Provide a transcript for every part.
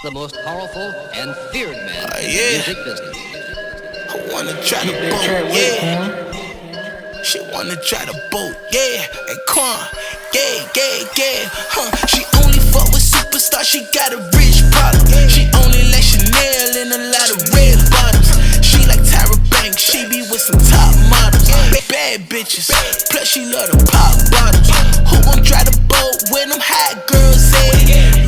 The most powerful and feared man in the Yeah, music business. I wanna try the Keep that boat, track with yeah. Quan. She wanna try the boat, yeah. And Quan, yeah. She only fuck with superstars, she got a rich problem. She only let Chanel in a lot of red bottoms. She like Tyra Banks, she be with some top models. Bad bitches, plus she love the pop bottles. Who gon' try the boat when them hot girls say?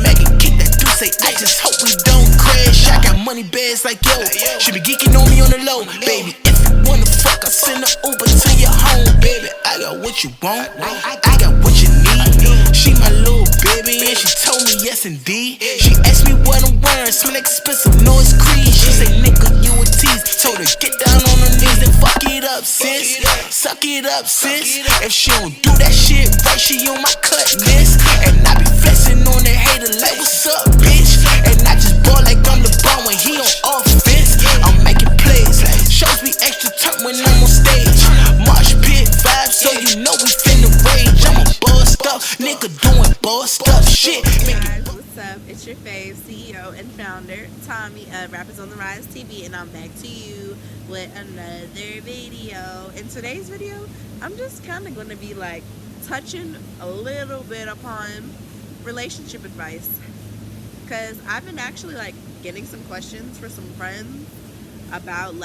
Megan kick that dude, say I just hope we don't crash. I got money bags like yo, she be geeking on me on the low, baby. If you wanna fuck, I send an Uber to your home, baby. I got what you want, I got what you need. She my little baby and she told me yes indeed. She asked me what I'm wearing, smell like expensive, no it's Creed. She say nigga you a tease, told her get down on her knees and fuck it up sis, suck it up sis. If she don't do that shit right, she on my cut list. And I be flexing on that hater like what's up bitch. And I just ball like I'm LeBron when he on offense. I'm making plays, shows me extra turn when I'm on stage. Marsh pit vibes, so you know we finna rage. I'm a bust up nigga doing bust up shit. Hey guys, what's up? It's your fave CEO and founder, Tommy of Rappers on the Rise TV, and I'm back to you with another video. In today's video, I'm just kind of going to be like touching a little bit upon relationship advice, because I've been actually like getting some questions for some friends about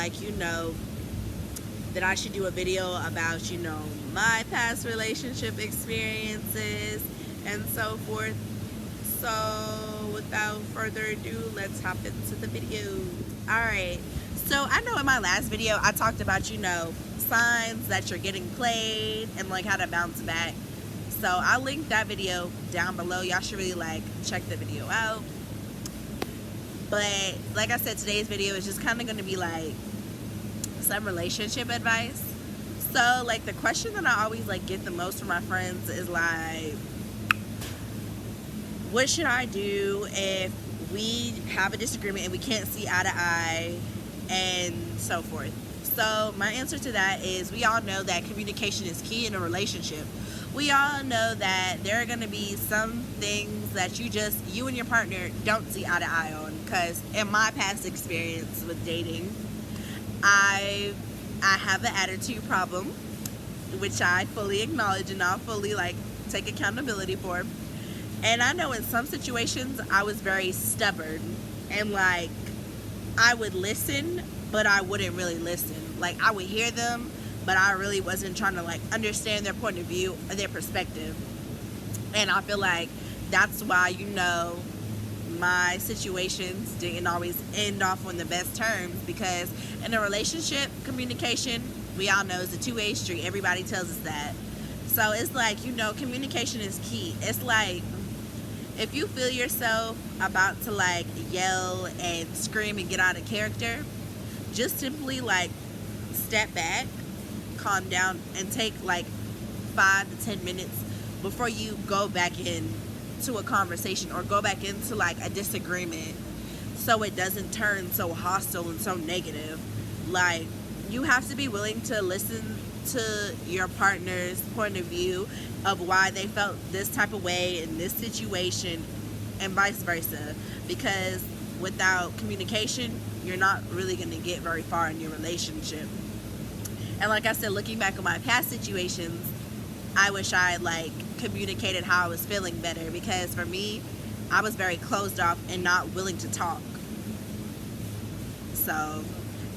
that I should do a video about my past relationship experiences and so forth. So without further ado, let's hop into the video. Alright, so I know in my last video I talked about signs that you're getting played and like how to bounce back. So I'll link that video down below. Y'all should really check the video out. But like I said, today's video is just kind of going to be like some relationship advice. So like the question that I always get the most from my friends is like, what should I do if we have a disagreement and we can't see eye to eye and so forth? So my answer to that is, we all know that communication is key in a relationship. We all know that there are going to be some things that you and your partner don't see eye to eye on, because in my past experience with dating, I have an attitude problem, which I fully acknowledge and I'll fully take accountability for. And I know in some situations I was very stubborn and I would listen, but I wouldn't really listen. Like I would hear them, but I really wasn't trying to understand their point of view or their perspective. And I feel like that's why my situations didn't always end off on the best terms, because in a relationship, communication, we all know, is a two-way street. Everybody tells us that. So it's communication is key. It's like, if you feel yourself about to yell and scream and get out of character, just simply step back, calm down, and take 5 to 10 minutes before you go back in to a conversation or go back into a disagreement, so it doesn't turn so hostile and so negative. You have to be willing to listen to your partner's point of view of why they felt this type of way in this situation, and vice versa, because without communication, you're not really going to get very far in your relationship. And like I said, looking back on my past situations, I wish I had communicated how I was feeling better, because for me, I was very closed off and not willing to talk. So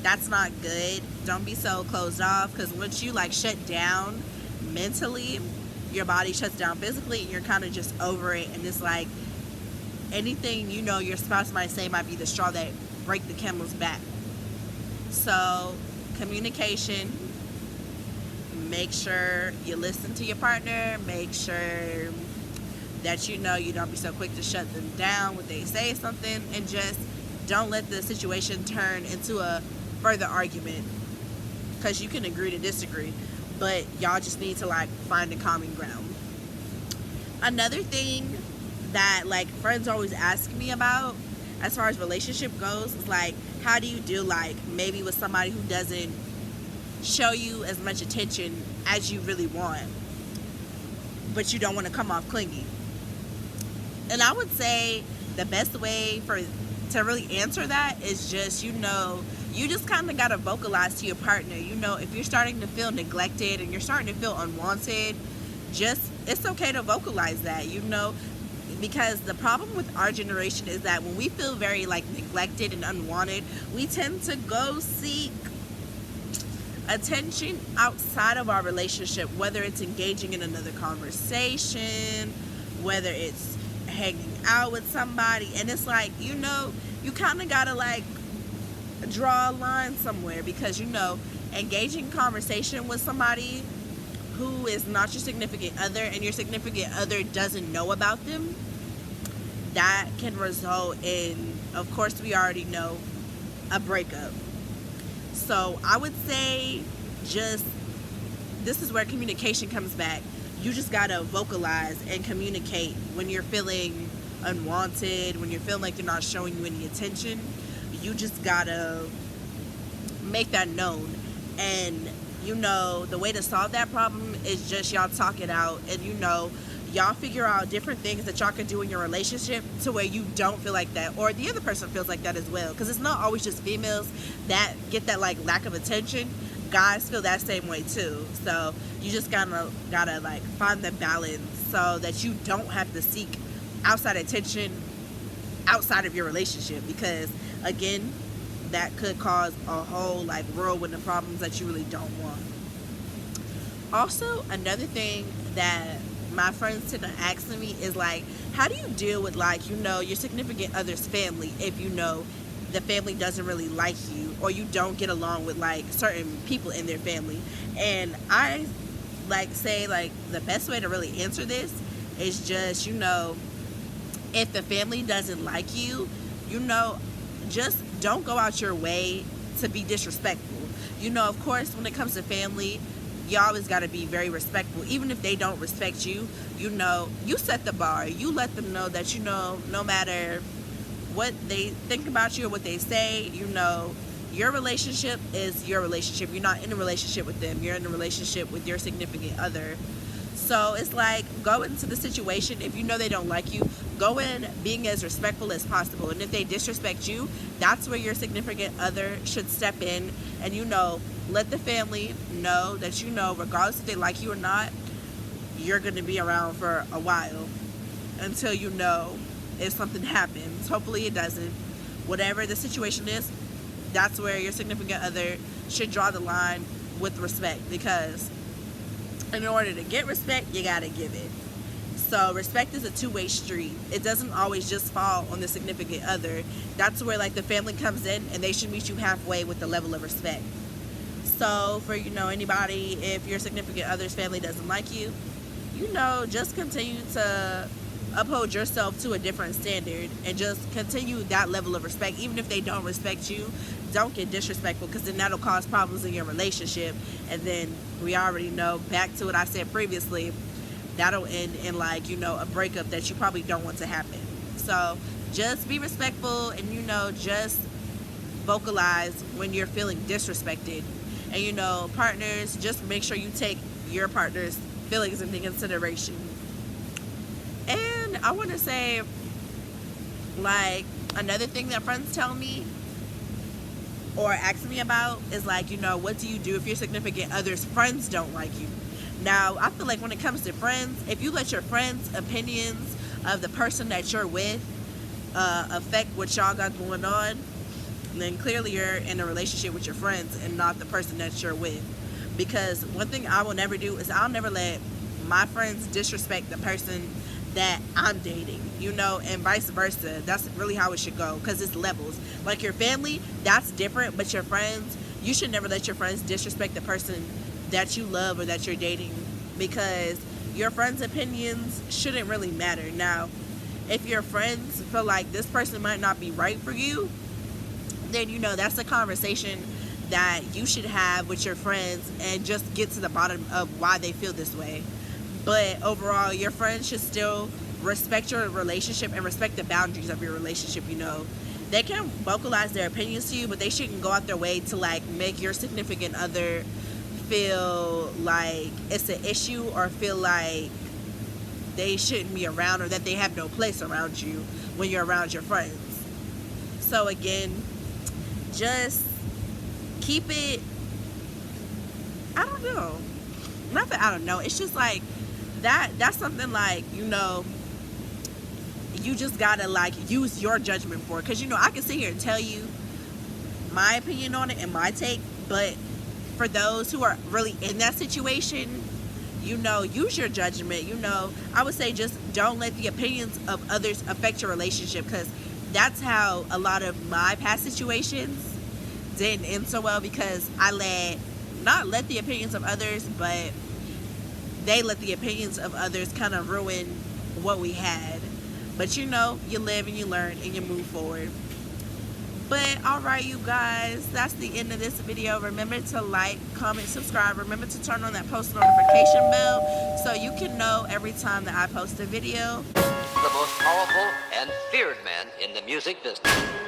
that's not good. Don't be so closed off, because once you shut down mentally, your body shuts down physically, and you're kind of just over it. And it's anything your spouse might say might be the straw that break the camel's back. So communication, make sure you listen to your partner, make sure that you don't be so quick to shut them down when they say something, and just don't let the situation turn into a further argument, because you can agree to disagree, but y'all just need to find a common ground. Another thing that friends always ask me about as far as relationship goes is how do you do maybe with somebody who doesn't show you as much attention as you really want, but you don't want to come off clingy. And I would say the best way to really answer that is just, you just kind of got to vocalize to your partner. If you're starting to feel neglected and you're starting to feel unwanted, it's okay to vocalize that, because the problem with our generation is that when we feel very neglected and unwanted, we tend to go seek attention outside of our relationship, whether it's engaging in another conversation, whether it's hanging out with somebody. And it's you kind of gotta draw a line somewhere, because engaging in conversation with somebody who is not your significant other and your significant other doesn't know about them, that can result in, of course we already know, a breakup. So I would say this is where communication comes back. You just gotta vocalize and communicate when you're feeling unwanted, when you're feeling like they're not showing you any attention. You just gotta make that known. And the way to solve that problem is just y'all talk it out, and y'all figure out different things that y'all can do in your relationship to where you don't feel like that, or the other person feels like that as well. Because it's not always just females that get that lack of attention. Guys feel that same way too. So you just gotta find the balance so that you don't have to seek outside attention outside of your relationship, because again, that could cause a whole whirlwind of problems that you really don't want. Also, another thing that my friends tend to ask me is how do you deal with your significant other's family if the family doesn't really like you, or you don't get along with certain people in their family? And I say the best way to really answer this is just if the family doesn't like you, just don't go out your way to be disrespectful. Of course, when it comes to family, you always got to be very respectful. Even if they don't respect you, you set the bar. You let them know that, no matter what they think about you or what they say, your relationship is your relationship. You're not in a relationship with them. You're in a relationship with your significant other. So it's go into the situation. If they don't like you, go in being as respectful as possible. And if they disrespect you, that's where your significant other should step in and, let the family know that, regardless if they like you or not, you're going to be around for a while until if something happens. Hopefully it doesn't. Whatever the situation is, that's where your significant other should draw the line with respect, because in order to get respect, you got to give it. So respect is a two-way street. It doesn't always just fall on the significant other. That's where the family comes in, and they should meet you halfway with the level of respect. So for anybody, if your significant other's family doesn't like you, just continue to uphold yourself to a different standard and just continue that level of respect. Even if they don't respect you, don't get disrespectful, because then that'll cause problems in your relationship, and then we already know, back to what I said previously, that'll end in a breakup that you probably don't want to happen. So just be respectful, and just vocalize when you're feeling disrespected. And partners, just make sure you take your partner's feelings into consideration. And I want to say, another thing that friends tell me or ask me about is what do you do if your significant other's friends don't like you? Now, I feel when it comes to friends, if you let your friends' opinions of the person that you're with affect what y'all got going on, then clearly you're in a relationship with your friends and not the person that you're with. Because one thing I will never do is I'll never let my friends disrespect the person that I'm dating, and vice versa. That's really how it should go, because it's levels. Your family, that's different, but your friends, you should never let your friends disrespect the person that you love or that you're dating, because your friends' opinions shouldn't really matter. Now, if your friends feel like this person might not be right for you, then that's a conversation that you should have with your friends and just get to the bottom of why they feel this way. But overall, your friends should still respect your relationship and respect the boundaries of your relationship. They can vocalize their opinions to you, but they shouldn't go out their way to make your significant other feel like it's an issue, or feel like they shouldn't be around, or that they have no place around you when you're around your friends. So again, just keep it, I don't know, not that I don't know, it's just like that's something like, you know, you just gotta like use your judgment for it. Because, you know, I can sit here and tell you my opinion on it and my take, but for those who are really in that situation, you know, use your judgment. You know, I would say just don't let the opinions of others affect your relationship, because that's how a lot of my past situations didn't end so well, because I not let the opinions of others, but they let the opinions of others kind of ruin what we had. But, you know, you live and you learn and you move forward. But alright, you guys, that's the end of this video. Remember to like, comment, subscribe. Remember to turn on that post notification bell so you can know every time that I post a video. The most powerful and feared man in the music business.